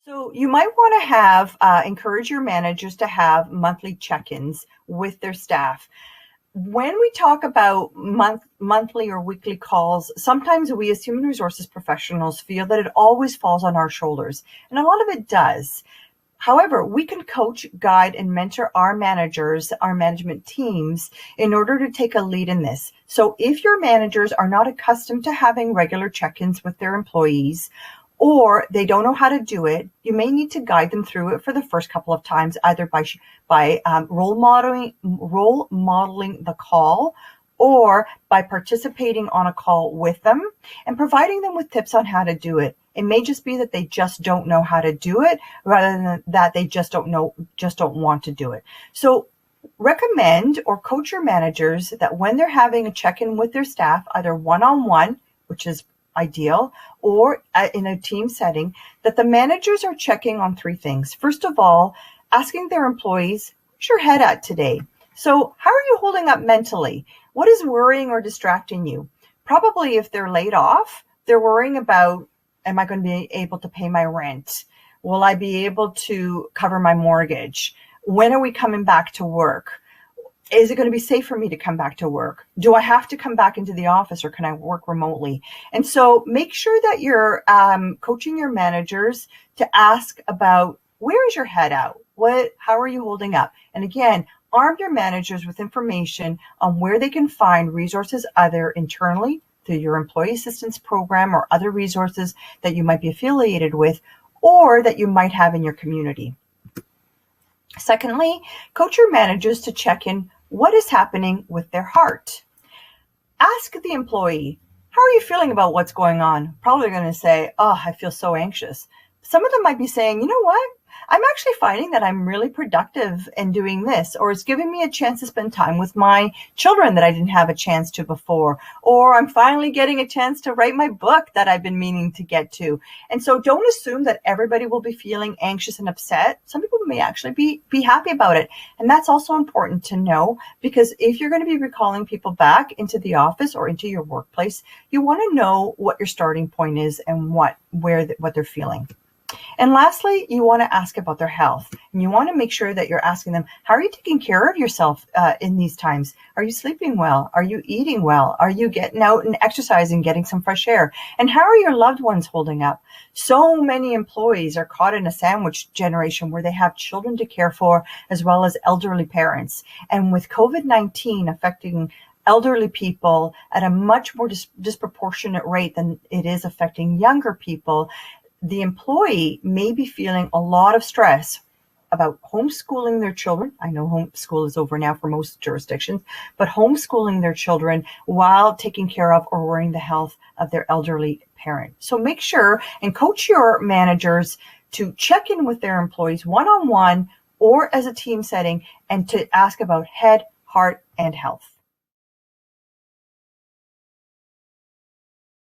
So you might want to have encourage your managers to have monthly check-ins with their staff. When we talk about monthly or weekly calls, sometimes we as human resources professionals feel that it always falls on our shoulders, and a lot of it does. However, we can coach, guide, and mentor our managers, our management teams, in order to take a lead in this. So if your managers are not accustomed to having regular check-ins with their employees, or they don't know how to do it, you may need to guide them through it for the first couple of times, either by role modeling the call, or by participating on a call with them and providing them with tips on how to do it. It may just be that they just don't know how to do it, rather than that they just don't want to do it. So recommend or coach your managers that when they're having a check-in with their staff, either one-on-one, which is ideal, or in a team setting, that the managers are checking on three things. First of all, asking their employees, where's your head at today? So how are you holding up mentally? What is worrying or distracting you? Probably if they're laid off, they're worrying about, am I going to be able to pay my rent? Will I be able to cover my mortgage? When are we coming back to work? Is it going to be safe for me to come back to work? Do I have to come back into the office, or can I work remotely? And so make sure that you're coaching your managers to ask about, where is your head out? How are you holding up? And again, arm your managers with information on where they can find resources, either internally through your employee assistance program or other resources that you might be affiliated with, or that you might have in your community. Secondly, coach your managers to check in what is happening with their heart. Ask the employee, how are you feeling about what's going on? Probably going to say, oh, I feel so anxious. Some of them might be saying, you know what? I'm actually finding that I'm really productive in doing this, or it's giving me a chance to spend time with my children that I didn't have a chance to before, or I'm finally getting a chance to write my book that I've been meaning to get to. And so don't assume that everybody will be feeling anxious and upset. Some people may actually be happy about it. And that's also important to know, because if you're going to be recalling people back into the office or into your workplace, you want to know what your starting point is and what they're feeling. And lastly, you want to ask about their health, and you want to make sure that you're asking them, how are you taking care of yourself in these times? Are you sleeping well? Are you eating well? Are you getting out and exercising, getting some fresh air? And how are your loved ones holding up? So many employees are caught in a sandwich generation where they have children to care for as well as elderly parents. And with COVID-19 affecting elderly people at a much more disproportionate rate than it is affecting younger people, the employee may be feeling a lot of stress about homeschooling their children. I know homeschool is over now for most jurisdictions, but homeschooling their children while taking care of or worrying the health of their elderly parent. So make sure and coach your managers to check in with their employees one-on-one or as a team setting, and to ask about head, heart, and health.